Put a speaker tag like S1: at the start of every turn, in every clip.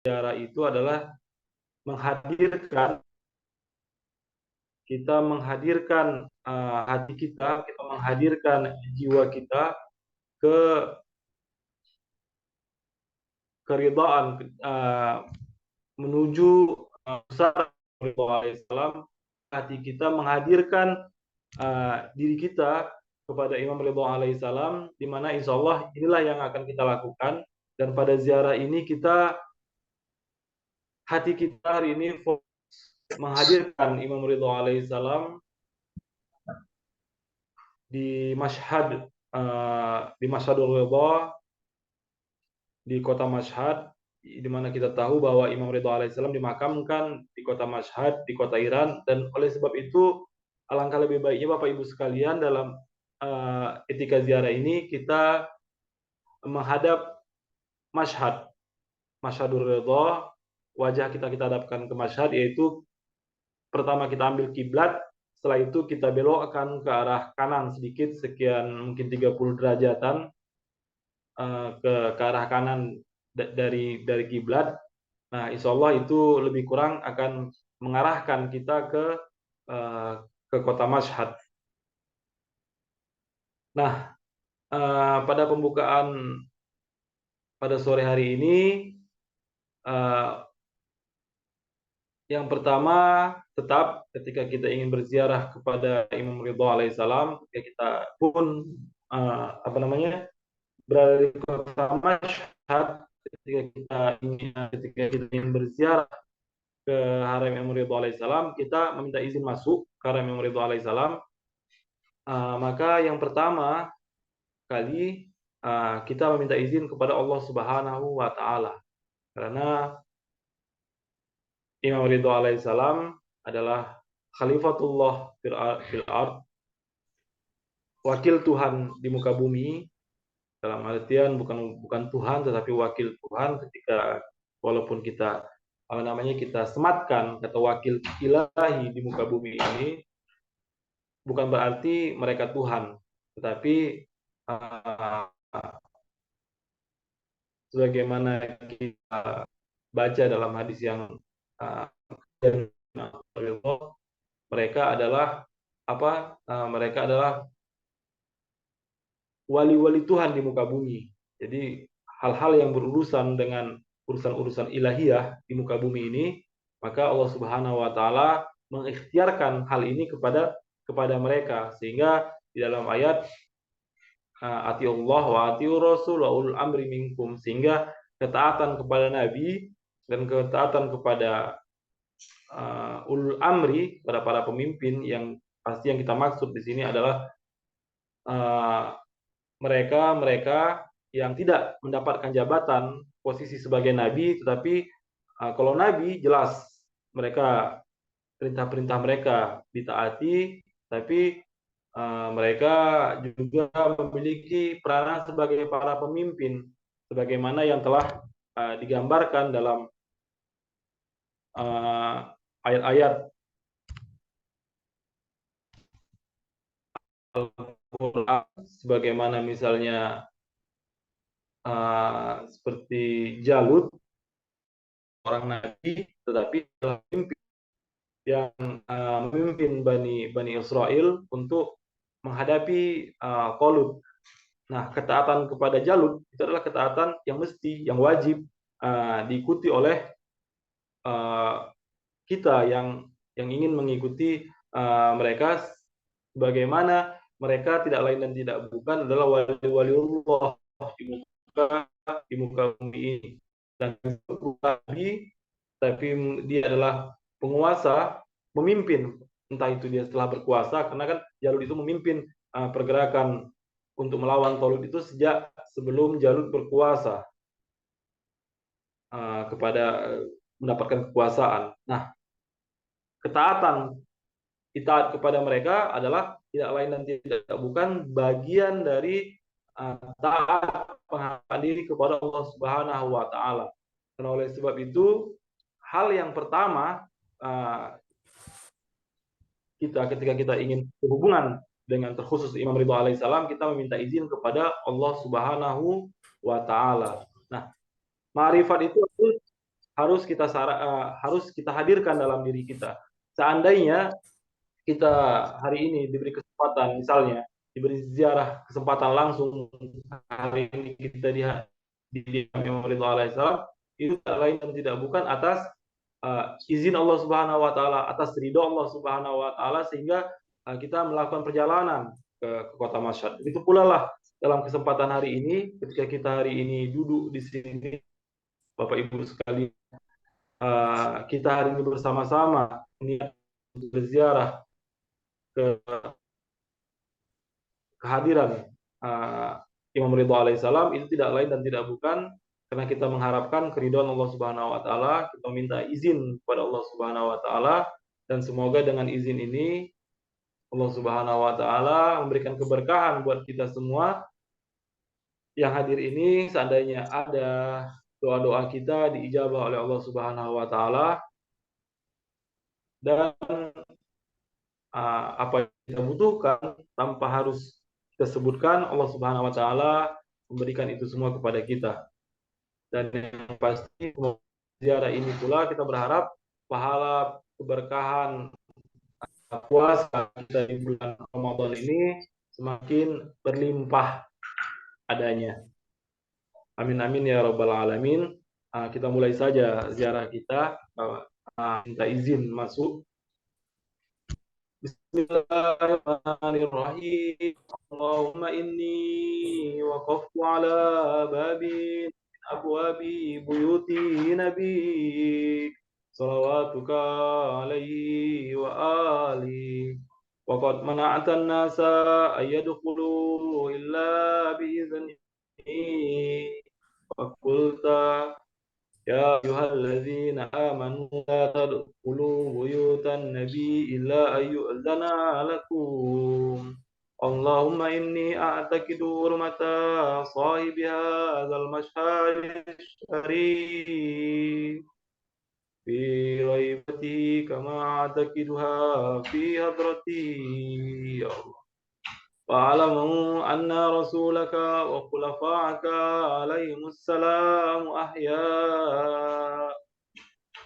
S1: ziarah itu adalah menghadirkan kita menghadirkan hati kita menghadirkan jiwa kita ke keridhaan menuju besar Rasulullah SAW. Hati kita menghadirkan diri kita kepada Imam Ridho alaihissalam, di mana insya Allah inilah yang akan kita lakukan. Dan pada ziarah ini hati kita hari ini menghadirkan Imam Ridho alaihissalam di di Mashhadul Ridha, di kota Mashhad, di mana kita tahu bahwa Imam Ridho alaihissalam dimakamkan di kota Mashhad, di kota Iran. Dan oleh sebab itu alangkah lebih baiknya Bapak Ibu sekalian dalam etika ziarah ini kita menghadap Mashhadul Ridha, wajah kita hadapkan ke Mashhad, yaitu pertama kita ambil kiblat, setelah itu kita belokkan ke arah kanan sedikit, sekian mungkin 30 derajatan ke arah kanan dari kiblat. Nah, insya Allah itu lebih kurang akan mengarahkan kita ke kota Mashhad. Nah, pada pembukaan pada sore hari ini, yang pertama, tetap ketika kita ingin berziarah kepada Imam Ridho alaihissalam, ketika kita pun berada di kota Mashhad, ketika kita ingin berziarah ke Haram Imam Ridho alaihissalam, kita meminta izin masuk ke Haram Imam Ridho alaihissalam. Maka yang pertama kali kita meminta izin kepada Allah Subhanahu wa Ta'ala, karena Imam Ridho alaihissalam adalah Khalifatullah fil ard, wakil Tuhan di muka bumi, dalam artian bukan Tuhan tetapi wakil Tuhan. Ketika walaupun kita kita sematkan kata wakil ilahi di muka bumi ini, bukan berarti mereka Tuhan, tetapi sebagaimana kita baca dalam hadis yang mereka adalah mereka adalah wali-wali Tuhan di muka bumi. Jadi hal-hal yang berurusan dengan urusan-urusan ilahiyah di muka bumi ini, maka Allah Subhanahu wa Ta'ala mengikhtiarkan hal ini kepada mereka, sehingga di dalam ayat ati Allah wa ati Rasul wa ulul amri minkum, sehingga ketaatan kepada Nabi dan ketaatan kepada ulul amri, pada para pemimpin, yang pasti yang kita maksud di sini adalah mereka yang tidak mendapatkan jabatan posisi sebagai nabi, tetapi kalau nabi jelas mereka perintah-perintah mereka ditaati, tapi mereka juga memiliki peranan sebagai para pemimpin, sebagaimana yang telah digambarkan dalam ayat-ayat Al-Quran, sebagaimana misalnya seperti Jalut, orang nabi tetapi adalah pemimpin yang memimpin Bani Israel untuk menghadapi Talut. Nah, ketaatan kepada Jalut itu adalah ketaatan yang mesti, yang wajib diikuti oleh kita yang ingin mengikuti mereka, sebagaimana mereka tidak lain dan tidak bukan adalah wali-wali Allah di muka bumi ini. Dan Nabi, tapi dia adalah penguasa, memimpin, entah itu dia setelah berkuasa, karena kan Jalut itu memimpin pergerakan untuk melawan Talut itu sejak sebelum Jalut berkuasa mendapatkan kekuasaan. Nah, ketaatan itaat kepada mereka adalah tidak lain dan tidak bukan bagian dari taat penghambaan diri kepada Allah Subhanahu wa Ta'ala. Karena oleh sebab itu, hal yang pertama ketika kita ingin berhubungan dengan terkhusus Imam Ridho alaihissalam, kita meminta izin kepada Allah Subhanahu wa Ta'ala. Nah, ma'rifat itu harus kita hadirkan dalam diri kita. Seandainya kita hari ini diberi kesempatan, misalnya diberi ziarah kesempatan langsung hari ini kita di Imam Ridho alaihissalam, itu tak lain dan tidak bukan atas izin Allah Subhanahu wa taala, atas ridho Allah Subhanahu wa taala, sehingga kita melakukan perjalanan ke kota Mashhad. Itu pula lah dalam kesempatan hari ini, ketika kita hari ini duduk di sini, Bapak Ibu sekalian, kita hari ini bersama-sama niat berziarah ke kehadiran Imam Ridho alaihissalam, itu tidak lain dan tidak bukan karena kita mengharapkan keridhaan Allah Subhanahu wa taala, kita minta izin kepada Allah Subhanahu wa taala, dan semoga dengan izin ini Allah Subhanahu wa taala memberikan keberkahan buat kita semua yang hadir ini. Seandainya ada doa-doa kita diijabah oleh Allah Subhanahu wa taala, dan apa yang kita butuhkan tanpa harus kita sebutkan, Allah Subhanahu wa taala memberikan itu semua kepada kita. Dan yang pasti ziarah ini pula kita berharap pahala keberkahan puasa kita di bulan Ramadan ini semakin berlimpah adanya. Amin amin ya rabbal alamin. Kita mulai saja ziarah kita. Minta izin masuk. Bismillahirrahmanirrahim. Allahumma inni waqaftu ala babin abwabi buyuti nabi salawatuka alaihi wa ali wa qad mana'ata an-nasa ayyadkhulu illa bi'izni wa qulta يا أيها الذين آمنوا لا تدخلوا بيوت النبي إلا أن يؤذن لكم اللهم إني أعتقد حرمة صاحب هذا المشهد الشريف في غيبته كما أعتقدها في حضرتي يا الله. واعلموا أن رسولك وخلفاءك عليهم السلام أحياء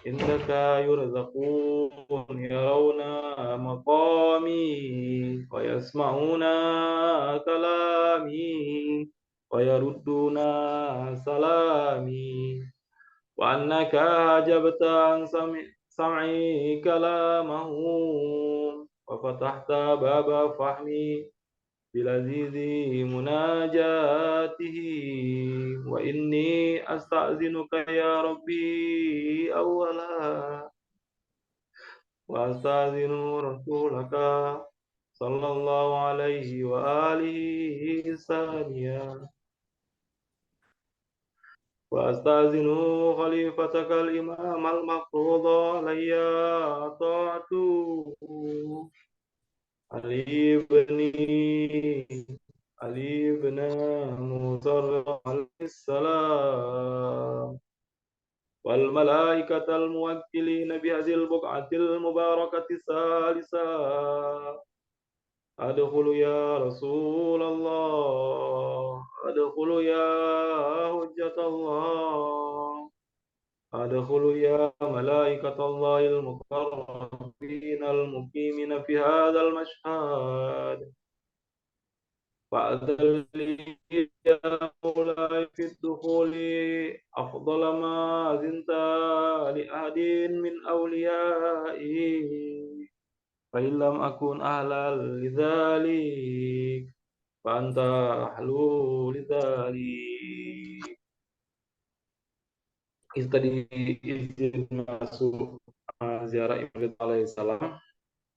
S1: عندك يرزقون يرون مقامي ويسمعون كلامي ويردون سلامي وأنك أجبت عن سمعي كلامهم وفتحت باب فهمي بلذيذ مناجاته وإني أستأذنك يا ربي أولا وأستأذن رسولك صلى الله عليه وآله ثانيا وأستأذن خليفتك الإمام المفروض علي طاعته علي بن موسى عليه السلام والملائكة الموكلين بهذه البقعة المباركة الثالثة أدخل يا رسول الله أدخل يا حجة الله أدخل يا ملائكة الله المقربين المقيمين في هذا المشهد فأذن لي يا مولاي في الدخول أفضل ما أذنت لأحد من أوليائي فإن لم أكن أهلا لذلك فأنت أهل لذلك. Kita diizin masuk ziarah Imam Ridho alaihissalam,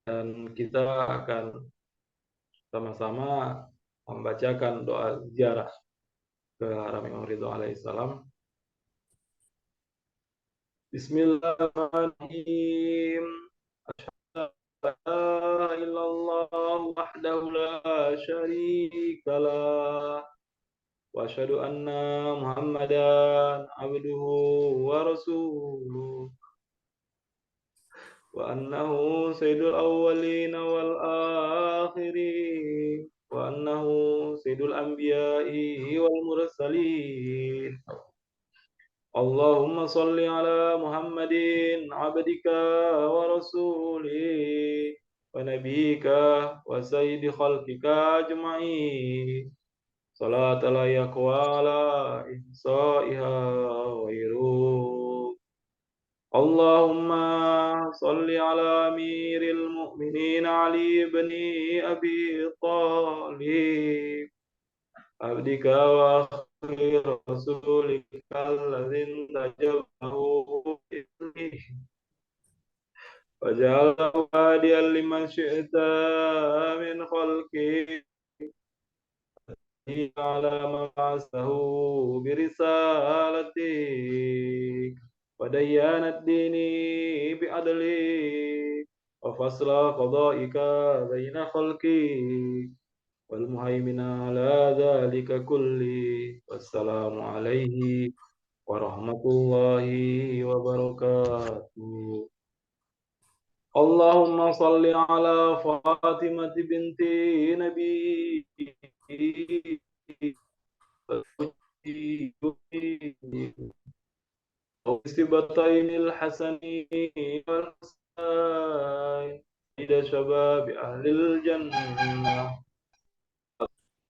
S1: dan kita akan sama-sama membacakan doa ziarah ke haram Imam Ridho alaihissalam. Bismillahirrahmanirrahim. La illallah wahdahu la syarika lah wa asyhadu anna Muhammadan abduhu wa rasuluh wa annahu sayyidul awwalin wal akhirin wa annahu sayyidul anbiya'i wal mursalin اللهم صل على محمد عبدك ورسولك ونبيك وسيد خلقك أجمعين صلاة لا يقوى على إحصائها غيره. اللهم صل على أمير المؤمنين علي بن أبي طالب عبدك وأخي رسولك الذي انتجبه إليه وجعله هاديا لمن شئت من خلقه على ما بعثه برسالتك وديان الدين بعدلك وفصل قضائك بين خلقك والمهيمن على ذلك كله والسلام عليه ورحمة الله وبركاته. اللهم صل على فاطمة بنت نبيك وسبطين الحسن والحسين إلى شباب أهل الجنة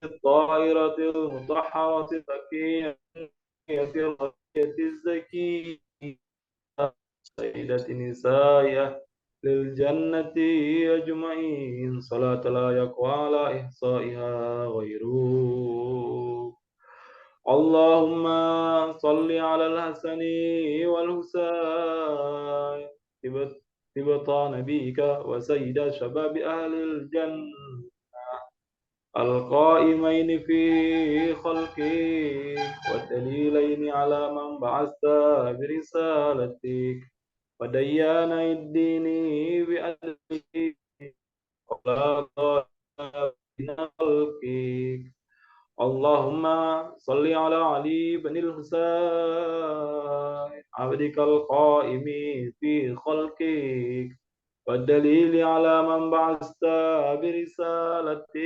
S1: الطاهرة المطهرة الزكية الغية الزكية سيدة نساء للجنة أجمعين صلاة لا يقوى على إحصائها غيره. اللهم صل على الحسن والحسين سبط نبيك وسيد شباب أهل الجنة القائمين في خلقك والدليلين على من بعثت برسالتك وديان الدين بأدلك ولا بين خلقك. اللهم صل على علي بن الحسين عبدك القائم في خلقك والدليل على من بعثت برسالتك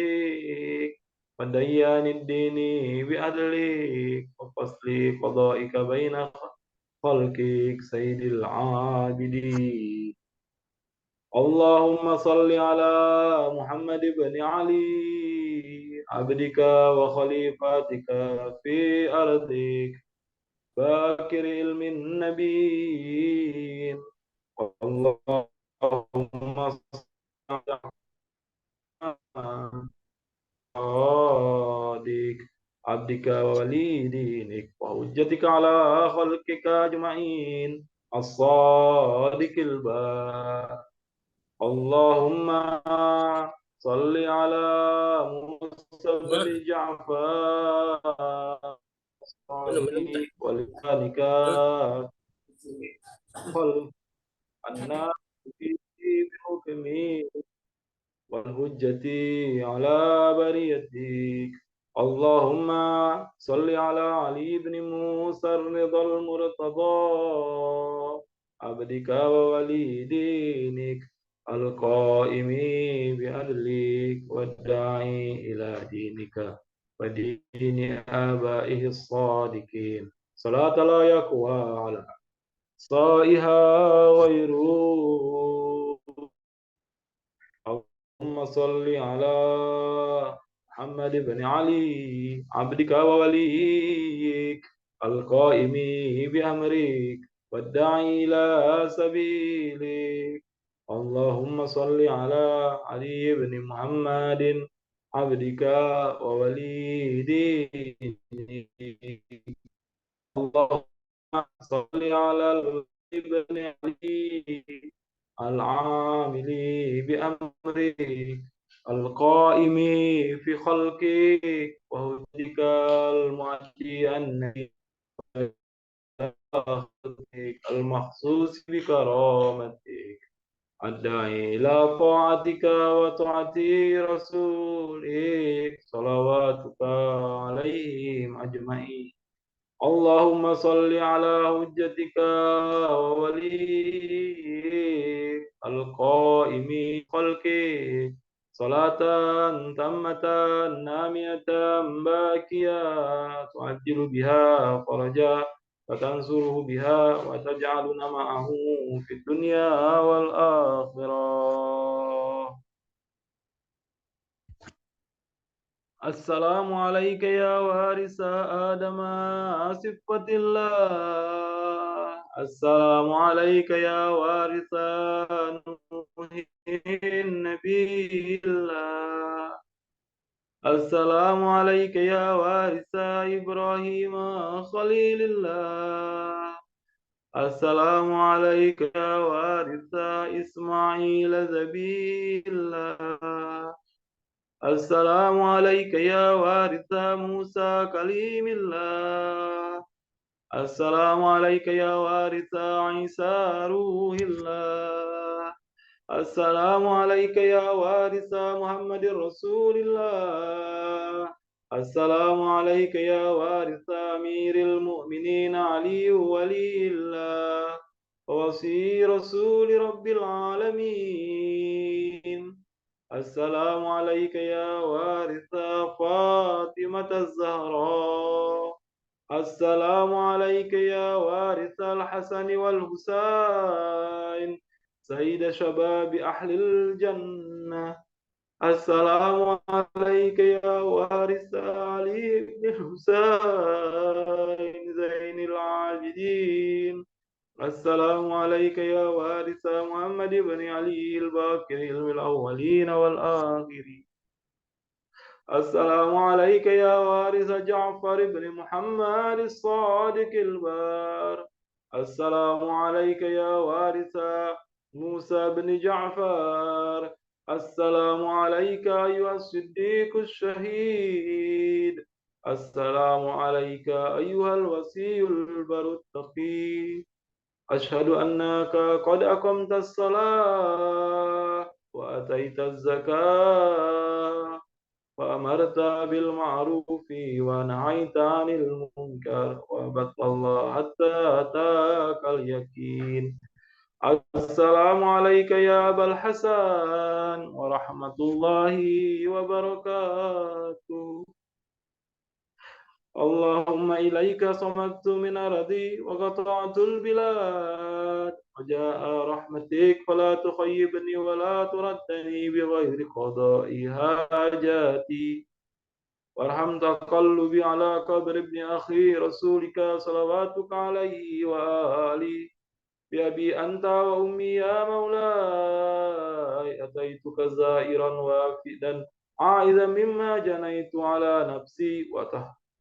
S1: وديان الدين بعدلك وفصل قضائك بين خلقك سيد العابدين. اللهم صل على محمد بن علي عبدك وخليفتك في أرضك باكر علم النبيين. اللهم صل على صادق عبدك وولي دينك وحجتك على خلقك أجمعين الصادق البار. اللهم صل على موسى بن جعفر ولسانك خلق الناس بحكمه والحجة على بريتك. اللهم صل على علي بن موسى الرضا المرتضى عبدك وولي دينك القائم بعدلك والداعي إلى دينك ودين آبائه الصادقين صلاة لا يقوى على صائها غيره. اللهم صل على محمد بن علي عبدك ووليك القائم بأمرك والداعي إلى سبيلك. اللهم صل على علي بن محمد عبدك وولي دينك. اللهم صل على ابن علي العامل بأمرك القائم في خلقك وهديك المعدي النبي المخصوص بكرامتك الداعي إلى طاعتك وطاعة رسولك صلواتك عليهم أجمعين. اللهم صل على حجتك ووليك القائم خلقك صلاة تامة نامية باكية تعجل بها فرجا فتنصره بها وتجعلنا معه في الدنيا والآخرة. السلام عليك يا وارث آدم صفة الله. السلام عليك يا وارث نوح النبي الله. السلام عليك يا وارث إبراهيم خليل الله. السلام عليك يا وارث إسماعيل ذبيح الله. السلام عليك يا وارث موسى كليم الله. السلام عليك يا وارث عيسى روح الله. السلام عليك يا وارث محمد رسول الله. السلام عليك يا وارث أمير المؤمنين علي ولي الله ووصي رسول رب العالمين. السلام عليك يا وارث فاطمة الزهراء. السلام عليك يا وارث الحسن والحسين سيد شباب أهل الجنة. السلام عليك يا وارث علي بن الحسين زين العابدين. السلام عليك يا وارث محمد بن علي الباقر الأولين والآخرين. السلام عليك يا وارث جعفر بن محمد الصادق البار. السلام عليك يا وارث موسى بن جعفر. السلام عليك أيها الصديق الشهيد. السلام عليك أيها الوصي البر التقي. أشهد أنك قد أقمت الصلاة وأتيت الزكاة وأمرت بالمعروف ونهيت عن المنكر وعبدت الله حتى أتاك اليقين. السلام عليك يا أبا الحسن ورحمة الله وبركاته. اللهم إليك صمت من أرضي وقطعت البلاد وجاء رحمتك فلا تخيبني ولا تردني بغير قضاء حاجاتي. وارحم تقلبي على قبر ابن أخي رسولك صلواتك عليه وآله. بأبي أنت وأمي يا مولاي أتيتك زائرا وافدا عائذا مما جنيت على نفسي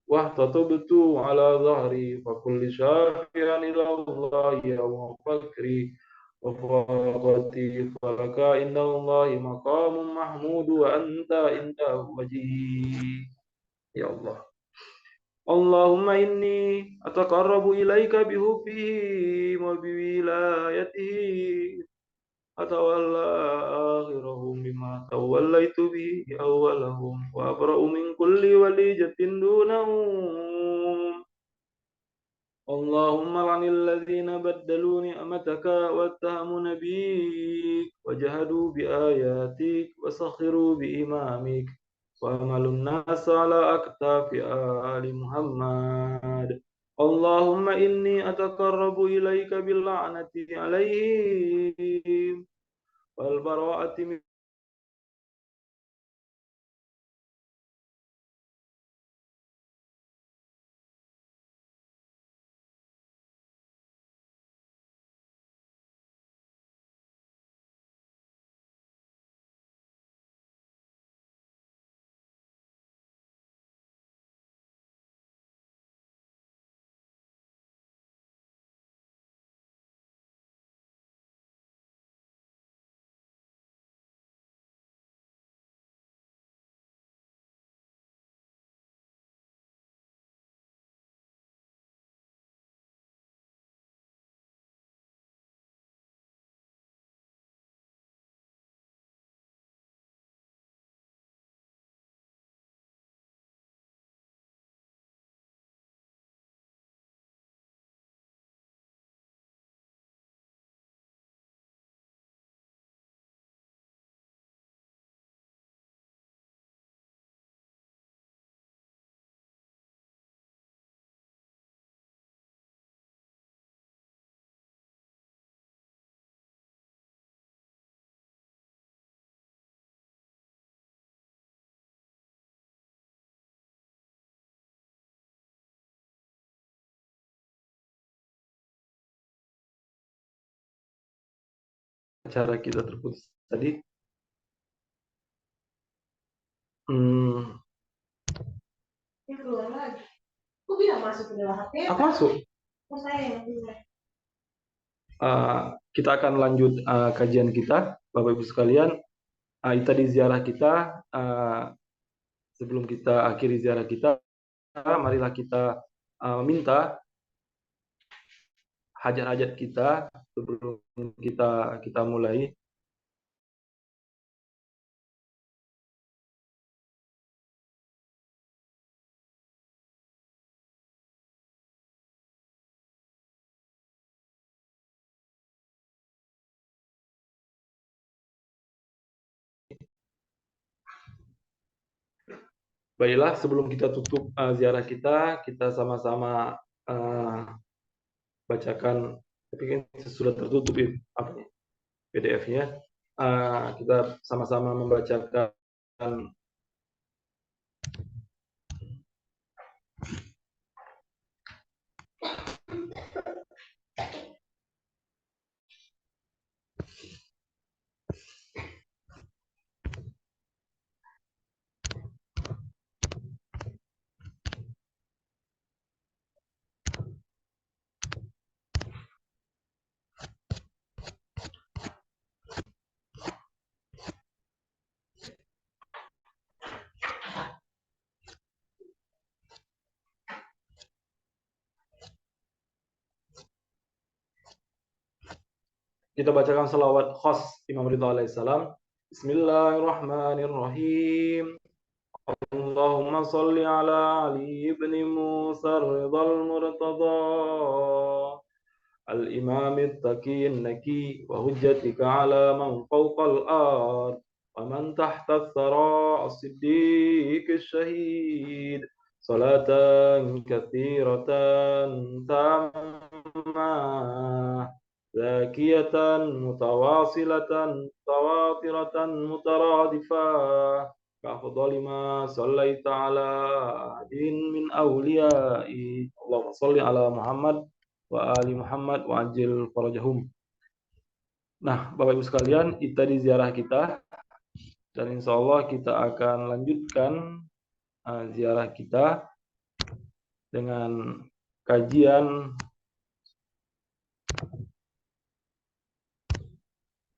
S1: واحتطبت على ظهري فكل شافعا إلى الله يوم فكري وفاقتي فلك إن الله مقام محمود وأنت عنده وجيه. يا الله. اللهم إني أتقرب إليك بحبه وبولايته أتولى آخرهم بما توليت به أولهم وأبرأ من كل وليجة دونهم. اللهم لعن الذين بدلوا نعمتك واتهموا نبيك وجهدوا بآياتك وسخروا بإمامك وحملوا الناس على أكتاف آل محمد. اللهم إني أتقرب إليك باللعنة عليهم والبراءة من Cara kita terputus tadi. Aku masuk. Kita akan lanjut kajian kita, Bapak Ibu sekalian. Itu tadi ziarah kita. Sebelum kita akhiri ziarah kita, marilah kita minta hajat-hajat kita sebelum kita mulai. Baiklah, sebelum kita tutup ziarah kita sama-sama bacakan. Tapi kan sudah tertutup PDF-nya. Kita sama-sama membacakan kita bacakan selawat khas Imam Ridha alaihissalam. Bismillahirrahmanirrahim. Allahumma salli ala Ali ibn Musa Ridha al-Murtada الإمام التقي النكي وهجتك على من فوق الأرض ومن تحت الثرى الصديق الشهيد صلاة كثيرة تامة زاكية متواصلة متواترة مترادفة كأفضل ما صليت على أحد من أوليائي اللهم صل على محمد wa ali Muhammad wa ajil farajahum. Nah, Bapak Ibu sekalian, itu tadi ziarah kita, dan insya Allah kita akan lanjutkan ziarah kita dengan kajian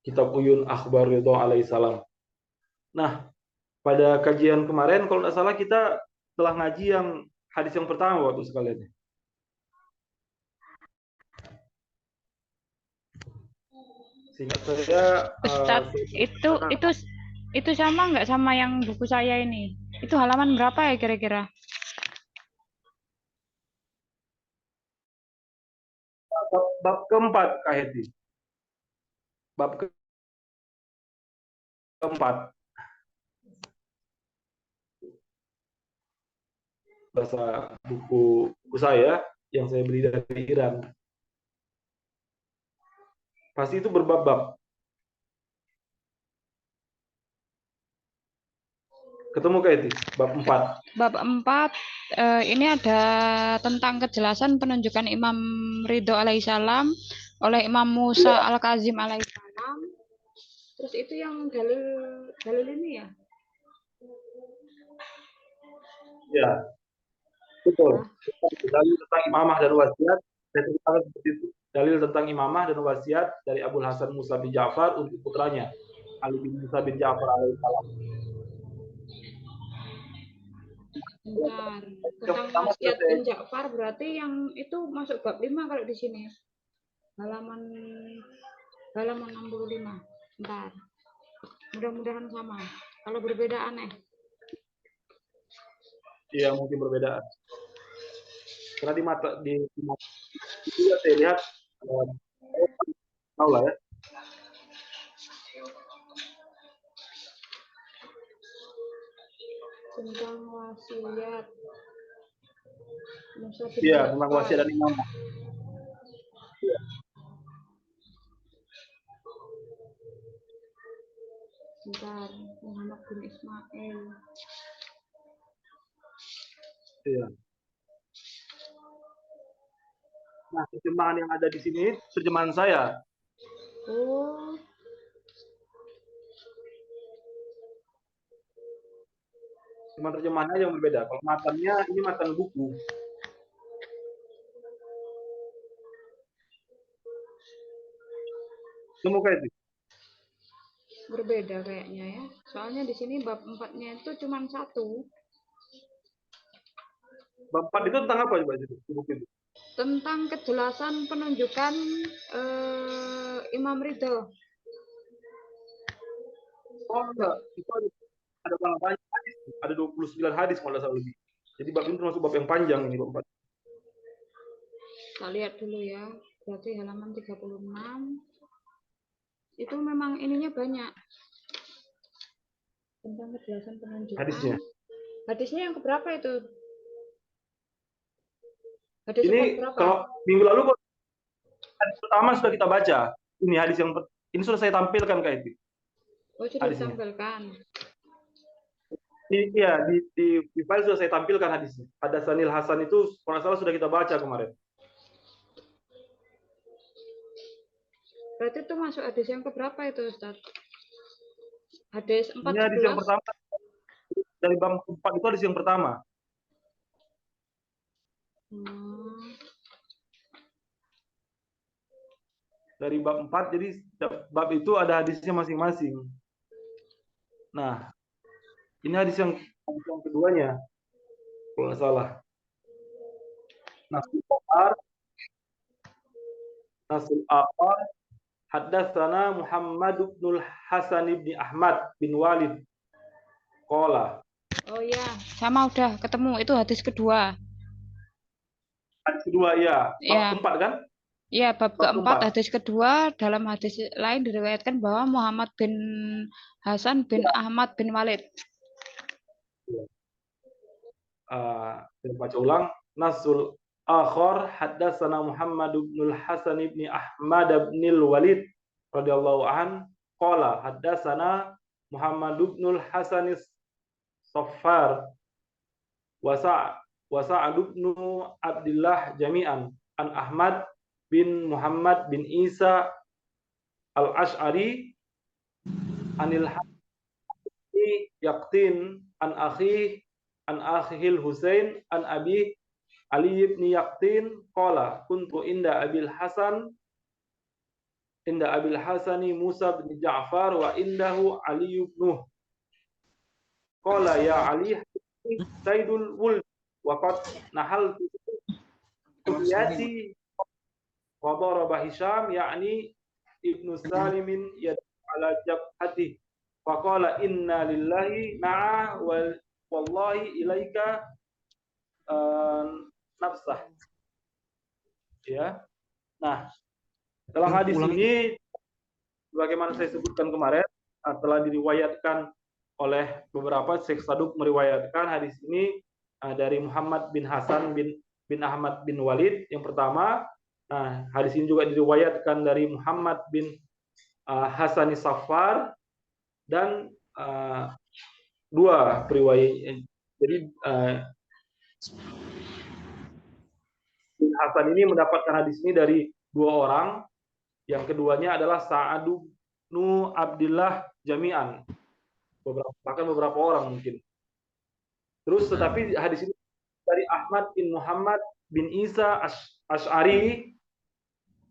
S1: Kitab Uyun Akhbar Ridha alaihissalam. Nah, pada kajian kemarin kalau tidak salah kita telah ngaji yang hadis yang pertama, Bapak Ibu sekalian. Seingat saya
S2: Ustadz, itu sama nggak sama yang buku saya ini? Itu halaman berapa ya kira-kira?
S1: bab keempat, Kak Hedi. Bab keempat. Bahasa buku saya yang saya beli dari Iran. Pasti itu berbab-bab. Ketemu kayak itu, bab 4.
S2: Bab 4 ini ada tentang kejelasan penunjukan Imam Ridho alaihissalam oleh Imam Musa Al-Kazim alaihissalam. Terus itu yang dalil ini ya?
S1: Ya, betul. Dalil tentang imamah dan wasiat, saya ceritakan seperti itu. Dalil tentang imamah dan wasiat dari Abul Hasan Musa bin Ja'far untuk putranya, Ali bin Musa bin Ja'far alaihissalam.
S2: Bentar. Tentang wasiat bin Ja'far berarti yang itu masuk bab 5 kalau di sini. Halaman 65. Bentar. Mudah-mudahan sama. Kalau berbeda aneh.
S1: Iya, mungkin berbeda. Karena di juga saya lihat tahu lah ya.
S2: Tentang wasiat.
S1: Iya, tentang wasiat dan imamah. Ya.
S2: Bentar, Muhammad bin Ismail.
S1: Iya. Nah, terjemahan yang ada di sini terjemahan saya.
S2: Oh,
S1: Cuma terjemahannya yang berbeda. Kalau matannya ini matan buku. Nemu kayak itu.
S2: Berbeda kayaknya ya. Soalnya di sini bab 4-nya itu cuma satu.
S1: Bab 4 itu tentang apa coba itu buku itu?
S2: Tentang kejelasan penunjukan Imam Ridho.
S1: Oh enggak, itu ada banyak hadis. Ada 29 hadis malah lebih. Jadi bab ini termasuk bab yang panjang ini bab 4.
S2: Kita lihat dulu ya. Berarti halaman 36. Itu memang ininya banyak. Tentang kejelasan penunjukan.
S1: Hadisnya.
S2: Hadisnya yang keberapa itu? Hadis
S1: Ini
S2: berapa?
S1: kalau minggu lalu hadis pertama sudah kita baca. Ini hadis yang ini sudah saya tampilkan kayak itu.
S2: Oh, sudah ditampilkan.
S1: Iya, di file sudah saya tampilkan hadisnya. Hadasanil Hasan itu kalau salah sudah kita baca kemarin.
S2: Berarti itu masuk hadis yang keberapa itu, Ustaz? Hadis 4.
S1: Ini hadis yang pertama. Dari bab 4 itu hadis yang pertama. Dari bab 4, jadi bab itu ada hadisnya masing-masing. Nah, ini hadis yang keduanya, kalau nggak salah. Nasul Akhar, Haddatsana Muhammad bin Hasan bin Ahmad bin Walid. Qala.
S2: Oh ya, sama udah ketemu. Itu hadis kedua.
S1: Hadis kedua ya, bab keempat kan?
S2: Iya, bab keempat, hadis kedua. Dalam hadis lain diriwayatkan bahwa Muhammad bin Hasan bin Ahmad bin Walid.
S1: Saya baca ulang. Nasul Akhar haddatsana Muhammad bin Hasan bin Ahmad bin Walid radhiyallahu an qala haddatsana Muhammad bin Hasan Saffar wa Sa'ad bin Abdullah jami'an an Ahmad bin Muhammad bin Isa al-Ash'ari anil Yaqtin an akhihil Husain an abi Ali bin Yaqtin qala kuntu inda Abil Hasani Musa bin Ja'far wa indahu Ali bin qala ya Ali Saidul Wuld wa qad nahal Yati wa daraba Hisham yakni Ibnu Salimin yad ala jabhati wa qala inna lillahi ma'a wallahi ilaika nafsah. Ya. Nah, dalam hadis ini bagaimana saya sebutkan kemarin telah diriwayatkan oleh beberapa Syekh Saduk meriwayatkan hadis ini dari Muhammad bin Hasan bin Ahmad bin Walid yang pertama. Nah, hadis ini juga diriwayatkan dari Muhammad bin Hasan Saffar dan dua periwayat. Jadi bin Hasan ini mendapatkan hadis ini dari dua orang. Yang keduanya adalah Sa'ad bin Abdullah jami'an. Bahkan beberapa orang mungkin. Terus tetapi hadis ini dari Ahmad bin Muhammad bin Isa Ash'ari.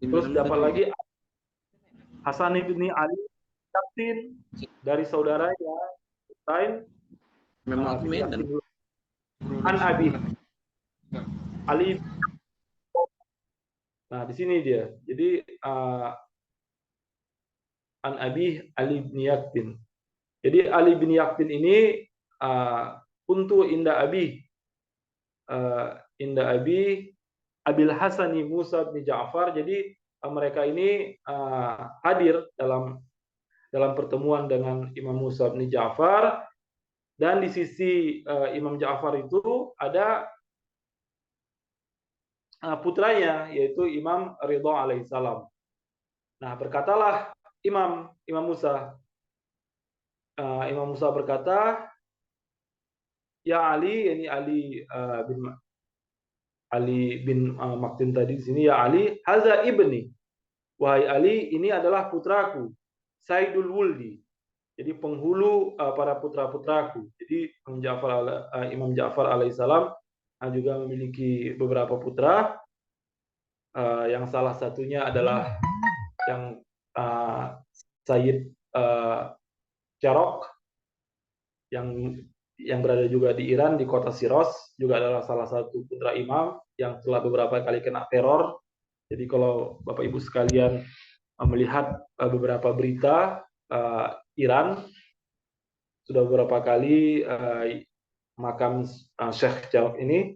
S1: Terus dapat lagi Hasan bin Ali Yaqtin dari saudaranya lain an Abi Ali. Nah, di sini dia. Jadi an Abi Ali bin Yaqtin. Jadi Ali bin Yaqtin ini kuntu inda Abi Abil Hasani Musa bin Ja'far. Jadi mereka ini hadir dalam pertemuan dengan Imam Musa bin Ja'far, dan di sisi Imam Ja'far itu ada putranya yaitu Imam Ridho alaihissalam. Nah, berkatalah Imam Musa. Imam Musa berkata, ya Ali, ini Ali bin Maktin tadi di sini, ya Ali, haza ibni. Wahai Ali, ini adalah putraku, Saidul Wuldi. Jadi penghulu para putra-putraku. Jadi Imam Ja'far alaihissalam juga memiliki beberapa putra, yang salah satunya adalah yang Sayyid Syarok, yang berada juga di Iran, di kota Siros, juga adalah salah satu putra imam yang telah beberapa kali kena teror. Jadi kalau Bapak Ibu sekalian melihat beberapa berita, Iran sudah beberapa kali makam Syekh Syarok ini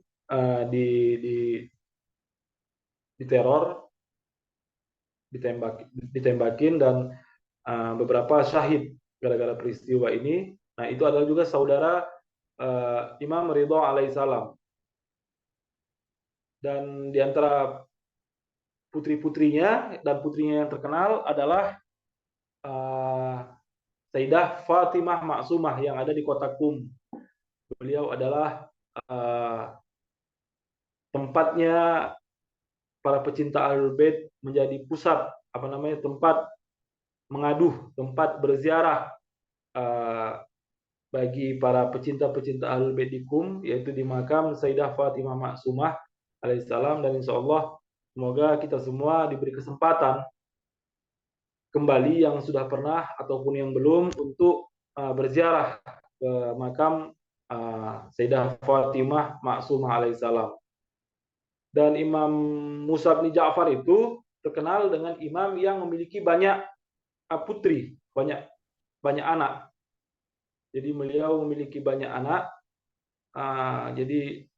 S1: diteror, ditembakin, dan beberapa syahid gara-gara peristiwa ini. Nah, itu adalah juga saudara Imam Ridho alaihissalam. Dan di antara putri-putrinya dan putrinya yang terkenal adalah Sayyidah Fatimah Maksumah yang ada di kota Qum. Beliau adalah tempatnya para pecinta Ahlul Bait menjadi pusat tempat mengaduh, tempat berziarah bagi para pecinta-pecinta Ahlul Bait di Qum, yaitu di makam Sayyidah Fatimah Maksumah alaihissalam. Dan insya Allah semoga kita semua diberi kesempatan kembali, yang sudah pernah ataupun yang belum, untuk berziarah ke makam Sayyidah Fatimah Maksumah alaihissalam. Dan Imam Musa bin Ja'far itu terkenal dengan imam yang memiliki banyak putri, banyak anak. Jadi beliau memiliki banyak anak, jadi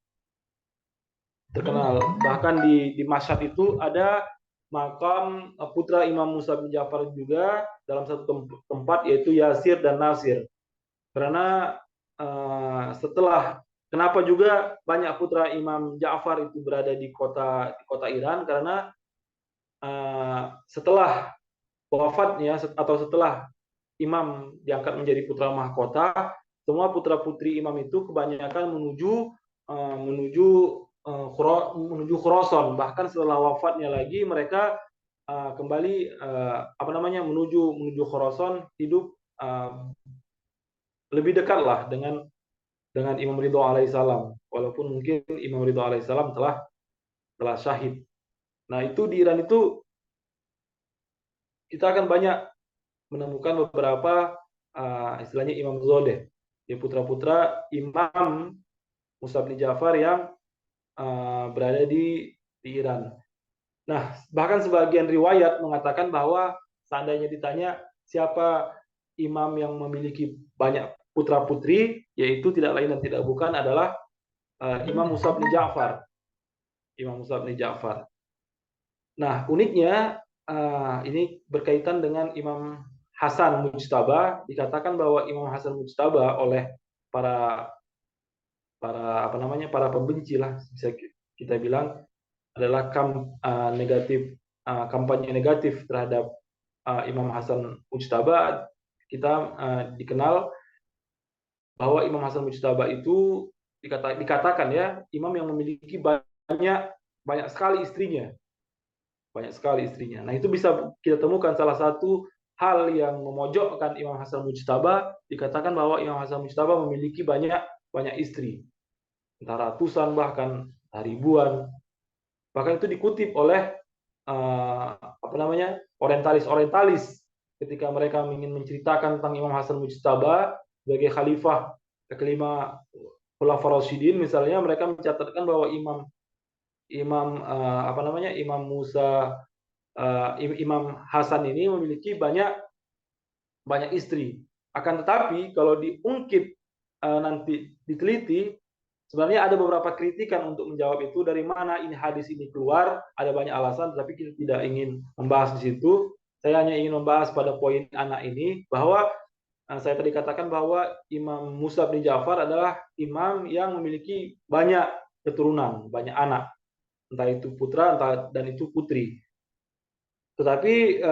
S1: terkenal. Bahkan di Mashhad itu ada makam putra Imam Musa bin Ja'far juga dalam satu tempat, yaitu Yasir dan Nasir. Karena kenapa juga banyak putra Imam Ja'far itu berada di kota Iran, karena setelah wafatnya atau setelah imam diangkat menjadi putra mahkota, semua putra-putri imam itu kebanyakan menuju Khurasan. Bahkan setelah wafatnya lagi mereka kembali menuju Khurasan, hidup lebih dekat lah dengan Imam Ridho alaihissalam, walaupun mungkin Imam Ridho alaihissalam telah syahid. Nah, itu di Iran itu kita akan banyak menemukan beberapa istilahnya Imam Zodeh, ya, putra-putra Imam Musa bin Ja'far yang berada di Iran. Nah, bahkan sebagian riwayat mengatakan bahwa seandainya ditanya siapa imam yang memiliki banyak putra-putri, yaitu tidak lain dan tidak bukan adalah Imam Musa bin Ja'far. Imam Musa bin Ja'far. Nah, uniknya ini berkaitan dengan Imam Hasan Mujtaba. Dikatakan bahwa Imam Hasan Mujtaba oleh para pembenci lah, bisa kita bilang, adalah kampanye negatif terhadap Imam Hasan Mujtaba. Kita dikenal bahwa Imam Hasan Mujtaba itu dikatakan ya, imam yang memiliki banyak sekali istrinya. Nah, itu bisa kita temukan salah satu hal yang memojokkan Imam Hasan Mujtaba. Dikatakan bahwa Imam Hasan Mujtaba memiliki banyak istri, entah ratusan bahkan ribuan. Bahkan itu dikutip oleh orientalis ketika mereka ingin menceritakan tentang Imam Hasan Mujtaba sebagai khalifah kelima Khulafaur Rasyidin. Misalnya mereka mencatatkan bahwa Imam Hasan ini memiliki banyak istri. Akan tetapi kalau diungkit, nanti diteliti, sebenarnya ada beberapa kritikan untuk menjawab itu, dari mana ini hadis ini keluar. Ada banyak alasan, tapi kita tidak ingin membahas di situ. Saya hanya ingin membahas pada poin anak ini, bahwa saya tadi katakan bahwa Imam Musa bin Ja'far adalah imam yang memiliki banyak keturunan, banyak anak, entah itu putra dan itu putri. Tetapi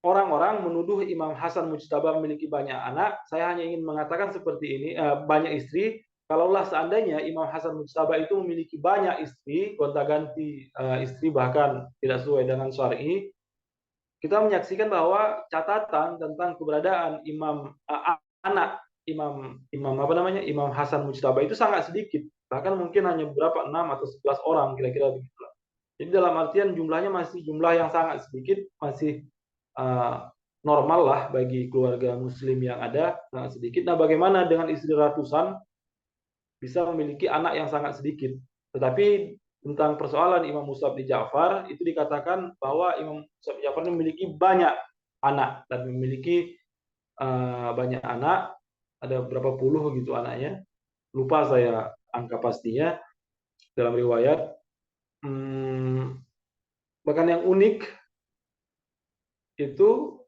S1: orang-orang menuduh Imam Hasan Mujtaba memiliki banyak anak. Saya hanya ingin mengatakan seperti ini, banyak istri. Kalaulah seandainya Imam Hasan Mujtaba itu memiliki banyak istri, gonta-ganti istri bahkan tidak sesuai dengan syar'i, kita menyaksikan bahwa catatan tentang keberadaan anak Imam apa namanya, Imam Hasan Mujtaba itu sangat sedikit, bahkan mungkin hanya beberapa, 6 atau 11 orang kira-kira begitu. Jadi dalam artian jumlahnya masih jumlah yang sangat sedikit, masih normal lah bagi keluarga muslim yang ada, sangat sedikit. Nah, bagaimana dengan istri ratusan bisa memiliki anak yang sangat sedikit? Tetapi tentang persoalan Imam Musa bin Ja'far itu dikatakan bahwa Imam Musa bin Ja'far memiliki banyak anak dan memiliki banyak anak, ada berapa puluh gitu anaknya, lupa saya angka pastinya dalam riwayat. Bahkan yang unik itu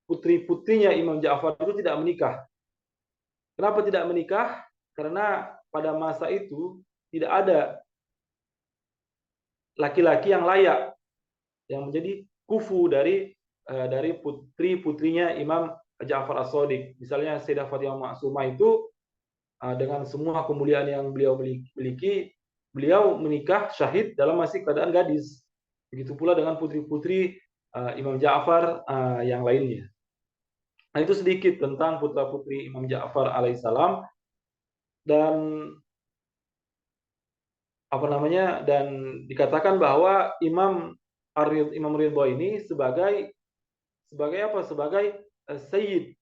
S1: putri-putrinya Imam Ja'far itu tidak menikah. Kenapa tidak menikah? Karena pada masa itu tidak ada laki-laki yang layak yang menjadi kufu dari putri-putrinya Imam Ja'far As-Shadiq. Misalnya Sayyidah Fatimah Ma'sumah itu dengan semua kemuliaan yang beliau miliki, beliau menikah syahid dalam masih keadaan gadis. Begitu pula dengan putri-putri Imam Ja'far yang lainnya. Nah, itu sedikit tentang putra-putri Imam Ja'far alaihissalam. Dan apa namanya, dan dikatakan bahwa Imam Ridho ini sebagai apa? Sebagai Sayyid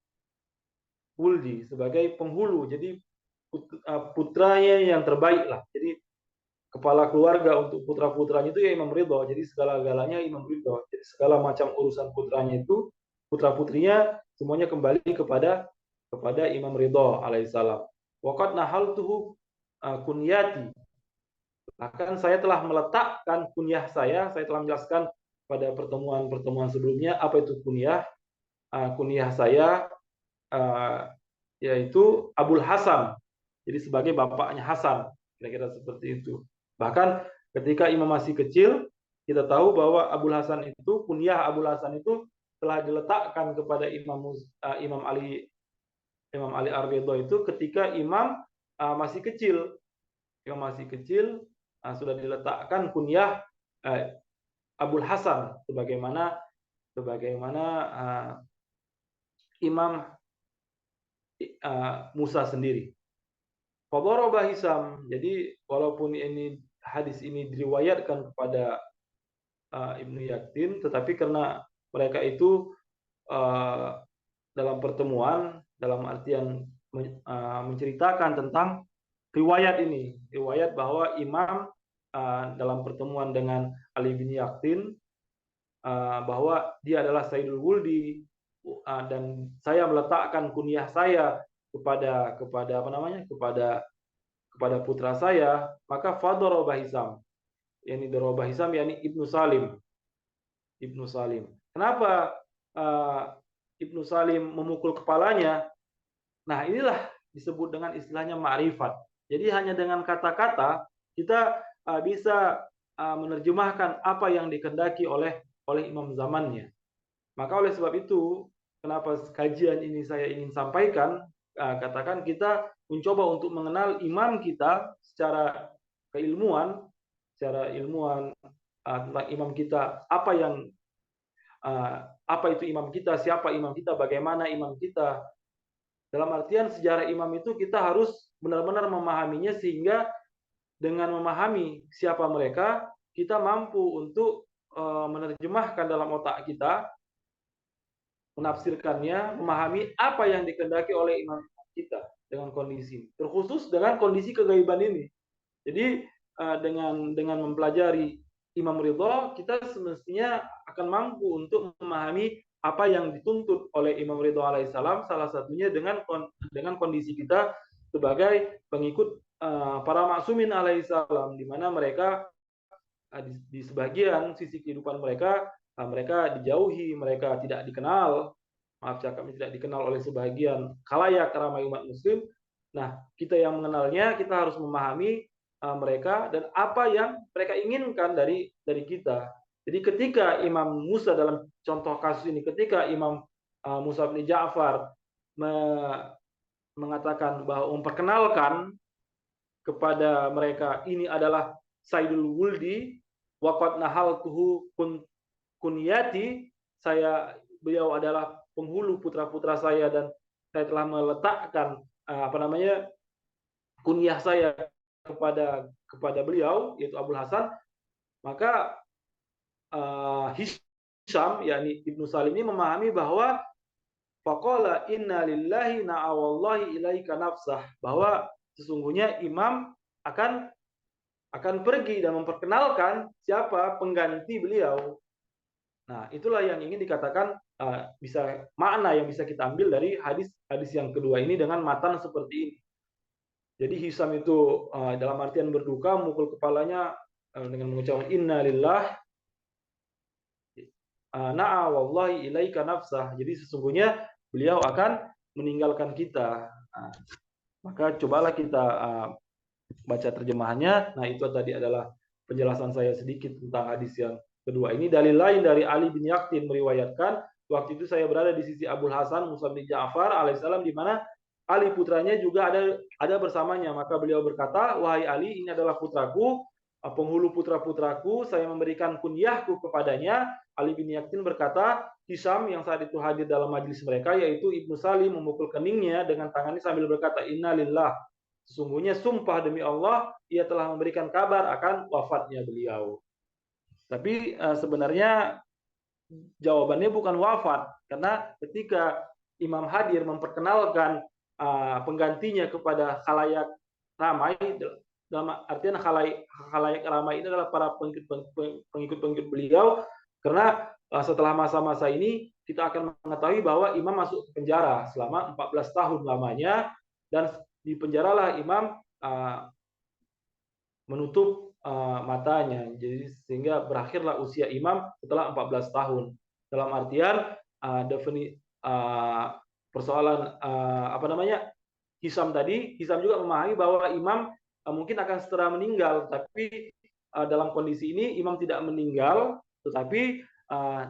S1: Wuldi, sebagai penghulu. Jadi putranya yang terbaik lah. Jadi kepala keluarga untuk putra-putranya itu ya Imam Ridho. Jadi segala-galanya Imam Ridho. Jadi segala macam urusan putranya itu, putra-putrinya semuanya kembali kepada Imam Ridho alaihissalam. Waqad nahaltuhu kunyati. Bahkan saya telah meletakkan kunyah saya telah menjelaskan pada pertemuan-pertemuan sebelumnya apa itu kunyah. Kunyah saya yaitu Abul Hasan. Jadi sebagai bapaknya Hasan, kira-kira seperti itu. Bahkan ketika Imam masih kecil, kita tahu bahwa Abul Hasan itu, kunyah Abul Hasan itu telah diletakkan kepada Imam Ali Ar-Ridho itu ketika Imam masih kecil. Imam masih kecil sudah diletakkan kunyah Abul Hasan sebagaimana Imam Musa sendiri. Fadaraba Hisam. Jadi walaupun ini hadis ini diriwayatkan kepada Ibnu Yaktin, tetapi karena mereka itu dalam pertemuan, dalam artian menceritakan tentang riwayat ini, riwayat bahwa Imam dalam pertemuan dengan Ali bin Yaktin bahwa dia adalah Sayyidul Wuldi dan saya meletakkan kunyah saya kepada apa namanya, kepada putra saya, maka fadaraba Hisam. Yani daraba Hisam yani Ibnu Salim. Kenapa Ibnu Salim memukul kepalanya? Nah, inilah disebut dengan istilahnya ma'rifat. Jadi hanya dengan kata-kata kita bisa menerjemahkan apa yang dikehendaki oleh imam zamannya. Maka oleh sebab itu, kenapa kajian ini saya ingin sampaikan, katakan kita mencoba untuk mengenal imam kita secara keilmuan, tentang imam kita, apa itu imam kita, siapa imam kita, bagaimana imam kita. Dalam artian sejarah imam itu kita harus benar-benar memahaminya, sehingga dengan memahami siapa mereka, kita mampu untuk menerjemahkan dalam otak kita, menafsirkannya, memahami apa yang dikehendaki oleh imam kita dengan kondisi, terkhusus dengan kondisi kegaiban ini. Jadi dengan mempelajari Imam Ridho, kita semestinya akan mampu untuk memahami apa yang dituntut oleh Imam Ridho alaihissalam, salah satunya dengan kondisi kita sebagai pengikut para maksumin alaihissalam, di mana mereka di sebagian sisi kehidupan mereka dijauhi, mereka tidak dikenal, tidak dikenal oleh sebagian khalayak ramai umat muslim. Nah, kita yang mengenalnya, kita harus memahami mereka dan apa yang mereka inginkan dari kita. Jadi ketika Imam Musa dalam contoh kasus ini, ketika Imam Musa bin Ja'far mengatakan bahwa memperkenalkan kepada mereka ini adalah Sayyidul Wuldi, waqad nahaltuhu kunyati, beliau adalah penghulu putra-putra saya dan saya telah meletakkan kunyah saya kepada beliau yaitu Abul Hasan, maka Hisham yakni Ibnu Salim ini memahami bahwa faqala inna lillahi na'awallahi ilaika nafsah, bahwa sesungguhnya imam akan pergi dan memperkenalkan siapa pengganti beliau. Nah, itulah yang ingin dikatakan makna yang bisa kita ambil dari hadis yang kedua ini dengan matan seperti ini. Jadi Hisham itu dalam artian berduka, mukul kepalanya dengan mengucapkan inna lillah na'a wallahi ilaika nafsah. Jadi sesungguhnya beliau akan meninggalkan kita. Nah, maka cobalah kita baca terjemahannya. Nah, itu tadi adalah penjelasan saya sedikit tentang hadis yang kedua ini. Dalil lain dari Ali bin Yaqtin meriwayatkan, waktu itu saya berada di sisi Abul Hasan Musa bin Ja'far alaihissalam, di mana Ali putranya juga ada bersamanya. Maka beliau berkata, wahai Ali, ini adalah putraku, penghulu putra-putraku, saya memberikan kunyahku kepadanya. Ali bin Yaqtin berkata, Hisham yang saat itu hadir dalam majelis mereka, yaitu Ibnu Salim, memukul keningnya dengan tangannya sambil berkata, inna lillah, sesungguhnya sumpah demi Allah, ia telah memberikan kabar akan wafatnya beliau. Tapi sebenarnya jawabannya bukan wafat, karena ketika imam hadir memperkenalkan penggantinya kepada khalayak ramai, dalam artian khalayak ramai ini adalah para pengikut beliau, karena setelah masa-masa ini kita akan mengetahui bahwa imam masuk ke penjara selama 14 tahun lamanya, dan di penjaralah imam menutup matanya, jadi sehingga berakhirlah usia imam setelah 14 tahun. Dalam artian persoalan Hisham tadi, Hisham juga memahami bahwa imam mungkin akan segera meninggal, tapi dalam kondisi ini imam tidak meninggal, tetapi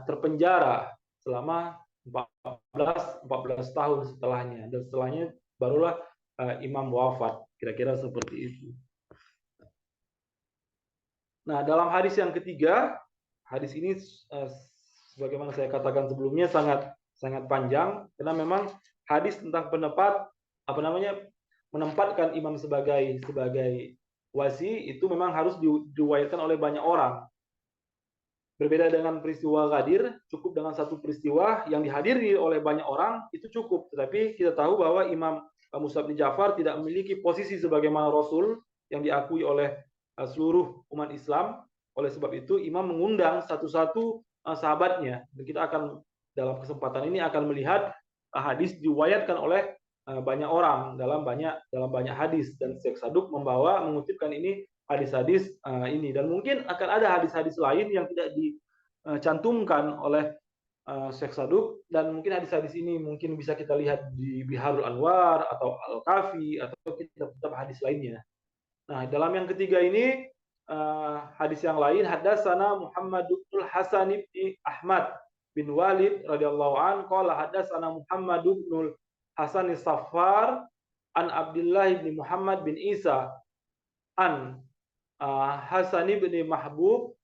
S1: terpenjara selama 14 tahun setelahnya, dan setelahnya barulah imam wafat, kira-kira seperti itu. Nah, dalam hadis yang ketiga, hadis ini sebagaimana saya katakan sebelumnya sangat panjang, karena memang hadis tentang menempatkan imam sebagai wasi itu memang harus diriwayatkan oleh banyak orang. Berbeda dengan peristiwa Ghadir, cukup dengan satu peristiwa yang dihadiri oleh banyak orang itu cukup. Tetapi kita tahu bahwa Imam Musa bin Ja'far tidak memiliki posisi sebagaimana Rasul yang diakui oleh seluruh umat Islam. Oleh sebab itu imam mengundang satu-satu sahabatnya. Dan kita akan dalam kesempatan ini akan melihat hadis diriwayatkan oleh banyak orang dalam banyak hadis, dan Syekh Saduk mengutipkan ini hadis-hadis ini, dan mungkin akan ada hadis-hadis lain yang tidak dicantumkan oleh Syekh Saduk, dan mungkin hadis-hadis ini mungkin bisa kita lihat di Biharul Anwar atau Al-Kafi atau kitab-kitab hadis lainnya. Nah, dalam yang ketiga ini hadis yang lain, hadatsana Muhammad bin Hasan bin Ahmad bin Walid radhiyallahu an qala hadatsana Muhammad bin Hasan As-Saffar an Abdullah bin Muhammad bin Isa an Hasan bin Mahbub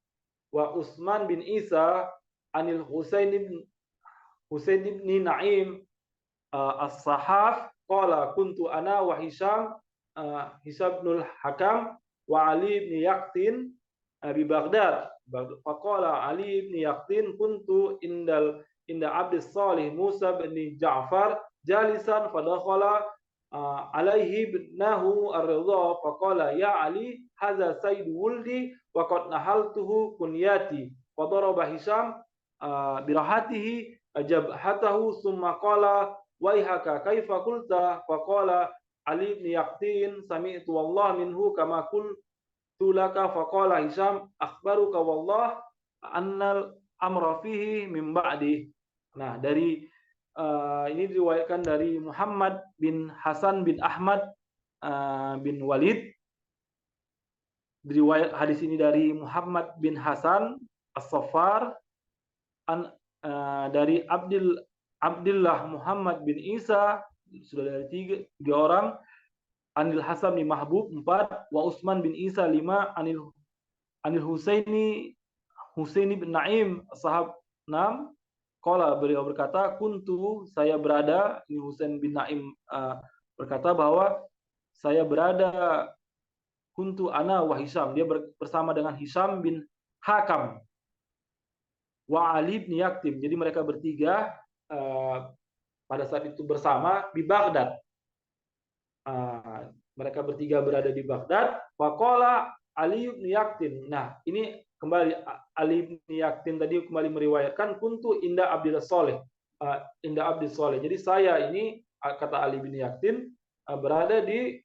S1: wa Utsman bin Isa anil Husain bin Naim as-Sahaf qala kuntu ana wa Hisham bin Hakam wa Ali bin Yaqtin bi Baghdad. Faqala Ali bin Yaqtin kuntu inda Abdus Salih Musa bin Ja'far jalisan fadakhala alaihi ibnahu ar-Ridha faqala ya Ali hadza sayyid wuldi wa qad nahaltuhu kunyati wa daraba Hisham birahatihi jabhatahu summa qala waihaka kaifa qulta faqala Ali bin Yaqtin sami'tu wallah minhu kama qultu laka faqala Hisham akhbaruka wallah annal amra fihi min ba'di. Nah, ini diriwayatkan dari Muhammad bin Hasan bin Ahmad bin Walid. Diriwayat hadis ini dari Muhammad bin Hasan As-Saffar dari Abdullah Muhammad bin Isa, sudah dari tiga orang, Anil Hasan bin Mahbub 4, wa Utsman bin Isa 5, Anil Husain bin Naim sahab 6 qala, beliau berkata kuntu, saya berada, ini Husain bin Naim berkata bahwa saya berada, kuntu ana wa Hisam, dia bersama dengan Hisam bin Hakam wa Ali bin Yaktim. Jadi mereka bertiga pada saat itu bersama di Baghdad. Mereka bertiga berada di Baghdad. Faqala Ali bin Yaktim. Nah, ini kembali Ali bin Yaktim tadi kembali meriwayatkan kuntu inda Abdul Saleh. Inda Abdul Saleh. Jadi saya ini, kata Ali bin Yaktim, berada di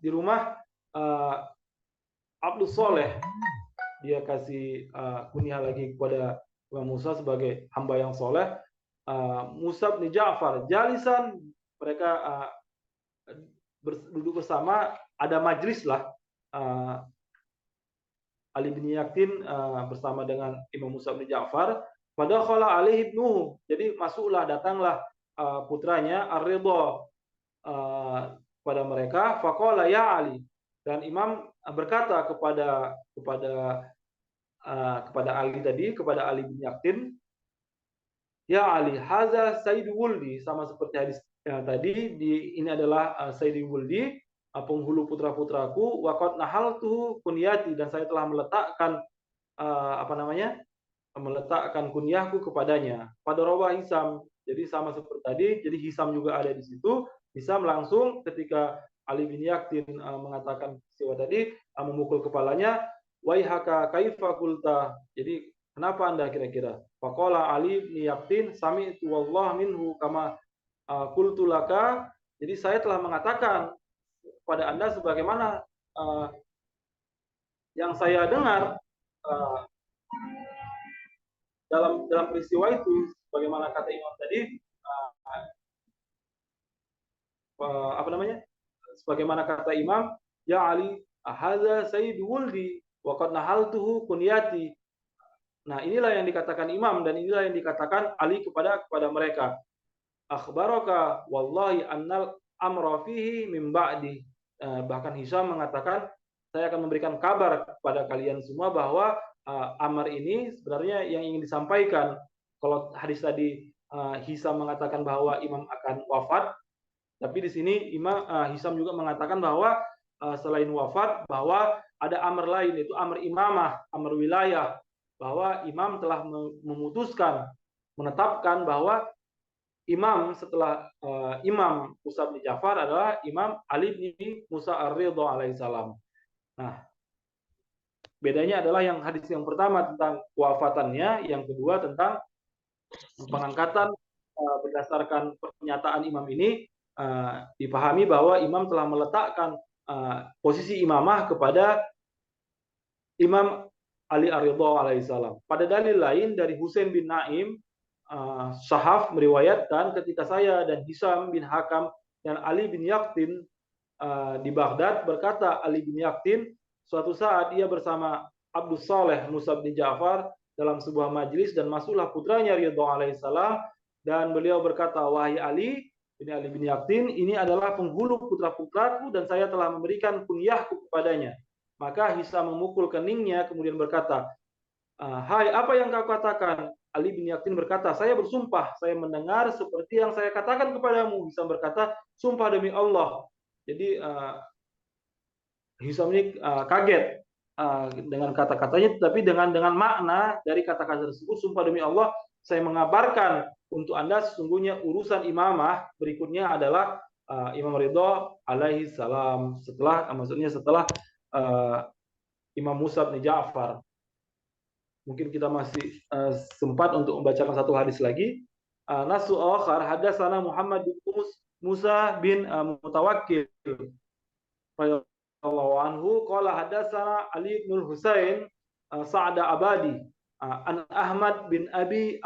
S1: rumah Abdul Saleh. Dia kasih kunyah lagi kepada Imam Musa sebagai hamba yang soleh. Musa bin Ja'far jalisan, mereka duduk bersama, ada majlis lah. Ali bin Yakin bersama dengan Imam Musa bin Ja'far. Pada khala alaihi ibnuhu, jadi masuklah, datanglah putranya Ar-Ridha pada mereka. Faqala ya Ali, dan Imam berkata kepada Ali tadi, kepada Ali bin Yakin, ya Ali, haza sayyidu wuldi, sama seperti hadis tadi, ini adalah sayyidu wuldi, penghulu putra-putraku, waqad nahaltuhu kunyati, dan saya telah meletakkan meletakkan kunyahku kepadanya. Pada rawa Hisam, jadi sama seperti tadi, jadi Hisam juga ada di situ. Hisam langsung ketika Ali bin Yakin mengatakan peristiwa tadi, memukul kepalanya, waihaka kaifa qulta, jadi kenapa Anda kira-kira? Faqala Ali bin Yakin, sami'tu wallah minhu kama qultu laka, jadi saya telah mengatakan pada Anda sebagaimana yang saya dengar dalam peristiwa itu, bagaimana kata Imam tadi, sebagaimana kata Imam, ya Ali, hadza sayyidu wuldi wa qad nahaltuhu kunyati. Nah, inilah yang dikatakan Imam, dan inilah yang dikatakan Ali kepada mereka. Akhbaraka wallahi annal amra fihi min ba'di. Bahkan Hisam mengatakan, saya akan memberikan kabar kepada kalian semua bahwa amar ini sebenarnya yang ingin disampaikan. Kalau hadis tadi Hisam mengatakan bahwa Imam akan wafat, tapi di sini Hisam juga mengatakan bahwa selain wafat, bahwa ada amar lain, yaitu amar imamah, amar wilayah, bahwa Imam telah memutuskan, menetapkan bahwa Imam setelah Imam Musa bin Ja'far adalah Imam Ali bin Musa Ar-Ridha alaihissalam. Nah, bedanya adalah yang hadis yang pertama tentang kewafatannya, yang kedua tentang pengangkatan berdasarkan pernyataan Imam ini. Dipahami bahwa Imam telah meletakkan posisi imamah kepada Imam Ali Ar-Ridha alaihissalam. Pada dalil lain dari Husain bin Naim, Sahaf meriwayatkan ketika saya dan Hisam bin Hakam dan Ali bin Yaktin di Baghdad, berkata Ali bin Yaktin, suatu saat ia bersama Abdul Saleh Musa bin Ja'far dalam sebuah majlis, dan masuklah putranya Ridha alaihissalam, dan beliau berkata, wahai Ali, ini Ali bin Yaktin, ini adalah penghulu putra-putraku dan saya telah memberikan kunyahku kepadanya. Maka Hisam memukul keningnya kemudian berkata, hai, apa yang kau katakan? Ali bin Yaktin berkata, saya bersumpah, saya mendengar seperti yang saya katakan kepadamu. Hisam berkata, sumpah demi Allah. Jadi Hisam ini kaget dengan kata-katanya, tapi dengan makna dari kata-kata tersebut, sumpah demi Allah, saya mengabarkan untuk Anda sesungguhnya urusan imamah berikutnya adalah Imam Ridha alaihi salam, setelah Imam Musa bin Ja'far. Mungkin kita masih sempat untuk membacakan satu hadis lagi. Nasu akhar hadatsana Muhammad bin Musa bin Mutawakkil radhiyallahu anhu qala hadatsana Ali bin Husain Sa'da Abadi an Ahmad bin Abi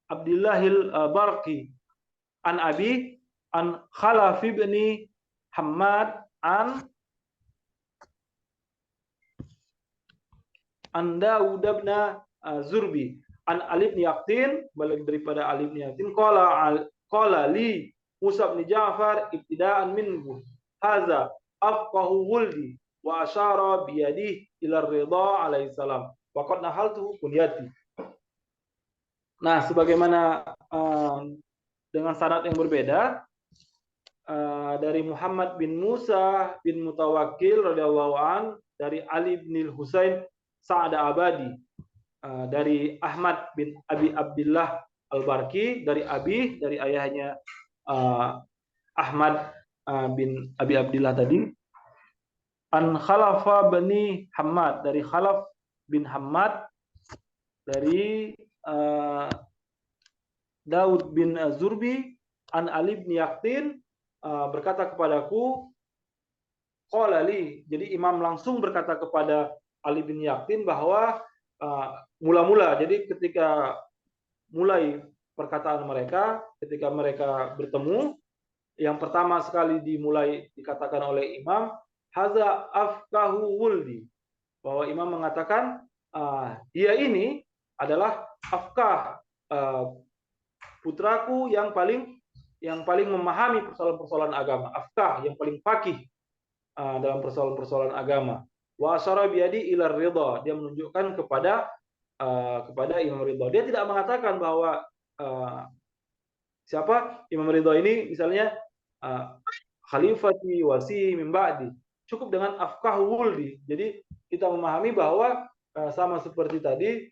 S1: Abdillahil Barqi an Abi an Khalaf bin Hammad an Dawud bin Zurbi an Ali bin Yaqtin, balik daripada Ali bin Yaqtin, qala li Musa bin Ja'far ibtida'an minhu hadza afqahu wuldi wa asyara biyadihi ila ridha alaihi salam wa qad nahaltu kunyati. Nah, sebagaimana dengan sanad yang berbeda dari Muhammad bin Musa bin Mutawakkil radhiyallahu an, dari Ali bin Husain Sa'ada Abadi, dari Ahmad bin Abi Abdullah Al-Barki, dari dari ayahnya Ahmad bin Abi Abdullah tadi, an Khalafa bani Hammad, dari Khalaf bin Hammad, dari Daud bin Zurbi, an Ali bin Yaqtin, berkata kepadaku, qala li, jadi imam langsung berkata kepada Ali bin Yaqtin bahwa mula-mula, jadi ketika mulai perkataan mereka, ketika mereka bertemu, yang pertama sekali dimulai dikatakan oleh imam, haza afkahu wuldi, bahwa imam mengatakan dia ini adalah afkah, putraku yang paling memahami persoalan-persoalan agama, afkah, yang paling faqih dalam persoalan-persoalan agama. Wa asyara biyadi ila ridha, dia menunjukkan kepada Imam Ridha. Dia tidak mengatakan bahwa siapa Imam Ridha ini, misalnya khalifati wasi min ba'di. Cukup dengan afkah wuldi. Jadi kita memahami bahwa sama seperti tadi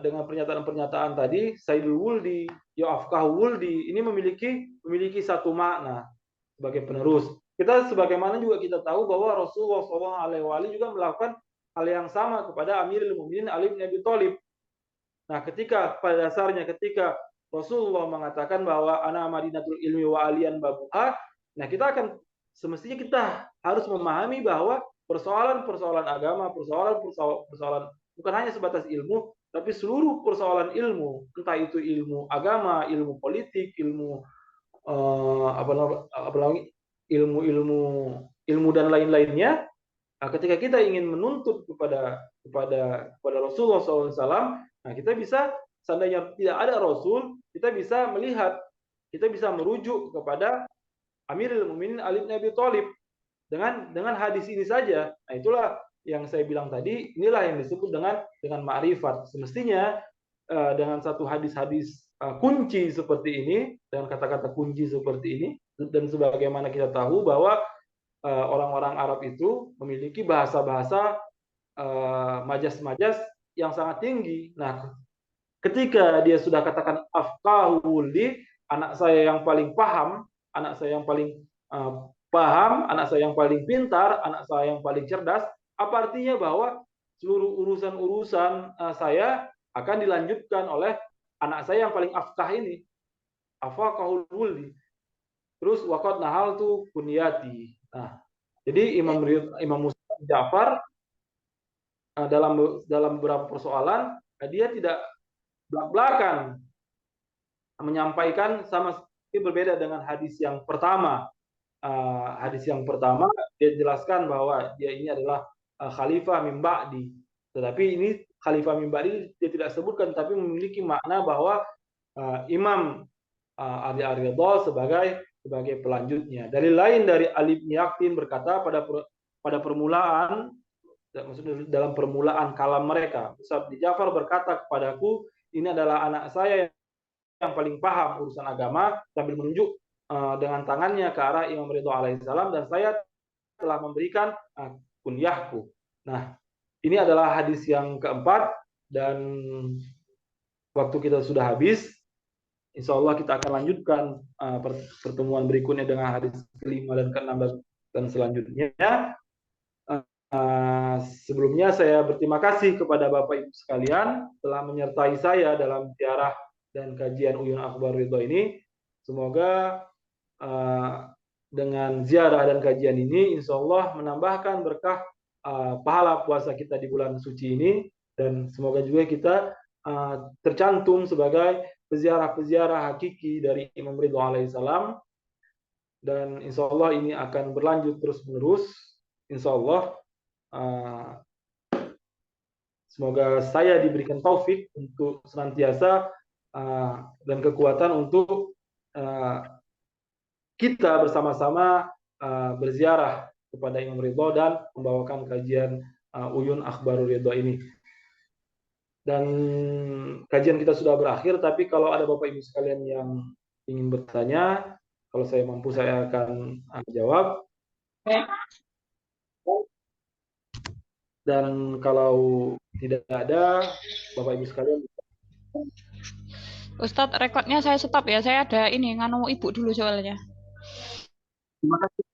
S1: dengan pernyataan-pernyataan tadi, Sayyidul Wuldi, ya afkah wuldi, ini memiliki satu makna sebagai penerus. Kita sebagaimana juga kita tahu bahwa Rasulullah SAW juga melakukan hal yang sama kepada Amirul Mukminin Ali bin Abi Thalib. Nah, pada dasarnya ketika Rasulullah mengatakan bahwa ana madinatul ilmi wa aliyan babuha, nah semestinya kita harus memahami bahwa persoalan-persoalan agama, persoalan bukan hanya sebatas ilmu, tapi seluruh persoalan ilmu, entah itu ilmu agama, ilmu politik, ilmu ilmu dan lain-lainnya. Ketika kita ingin menuntut kepada Rasulullah SAW, nah kita bisa, seandainya tidak ada Rasul, kita bisa melihat, kita bisa merujuk kepada Amirul Mukminin Ali bin Abi Thalib dengan hadis ini saja. Nah, itulah yang saya bilang tadi, inilah yang disebut dengan ma'rifat. Semestinya dengan satu hadis-hadis kunci seperti ini, dengan kata-kata kunci seperti ini, dan sebagaimana kita tahu bahwa orang-orang Arab itu memiliki bahasa-bahasa majas-majas yang sangat tinggi. Nah, ketika dia sudah katakan afqahu wuldi, anak saya yang paling paham, anak saya yang paling paham, anak saya yang paling pintar, anak saya yang paling cerdas, apa artinya bahwa seluruh urusan-urusan saya akan dilanjutkan oleh anak saya yang paling afkah ini, afqahul wuldi. Terus waqad nahaltu kunyati. Nah, jadi Imam Musa Ja'far dalam beberapa persoalan dia tidak belak-belakan menyampaikan, sama seperti berbeda dengan hadis yang pertama. Hadis yang pertama dia jelaskan bahwa dia ini adalah khalifah min ba'di. Tetapi ini khalifah min ba'di dia tidak sebutkan, tapi memiliki makna bahwa Imam Ali Ar-Ridha sebagai pelanjutnya. Dalil lain dari Ali bin Yaqtin berkata pada permulaan, maksudnya dalam permulaan kalam mereka, Musa bin Ja'far berkata kepadaku, ini adalah anak saya yang paling paham urusan agama, sambil menunjuk dengan tangannya ke arah Imam Ridha alaihissalam, dan saya telah memberikan kunyahku. Nah, ini adalah hadis yang keempat, dan waktu kita sudah habis. Insya Allah kita akan lanjutkan pertemuan berikutnya dengan hadis kelima dan keenam dan selanjutnya. Sebelumnya saya berterima kasih kepada Bapak Ibu sekalian telah menyertai saya dalam ziarah dan kajian Uyun Akhbar Ridha ini. Semoga dengan ziarah dan kajian ini insya Allah menambahkan berkah pahala puasa kita di bulan suci ini, dan semoga juga kita tercantum sebagai peziarah-peziarah hakiki dari Imam Ridha alaihissalam, dan insya Allah ini akan berlanjut terus-menerus. Insya Allah semoga saya diberikan taufik untuk senantiasa dan kekuatan untuk kita bersama-sama berziarah kepada Imam Ridho dan membawakan kajian Uyun Akhbarul Ridho ini. Dan kajian kita sudah berakhir, tapi kalau ada Bapak Ibu sekalian yang ingin bertanya, kalau saya mampu saya akan jawab. Dan kalau tidak ada, Bapak Ibu sekalian.
S2: Ustadz, rekodnya saya stop ya. Saya ada ini nganu ibu dulu soalnya.
S1: Terima kasih.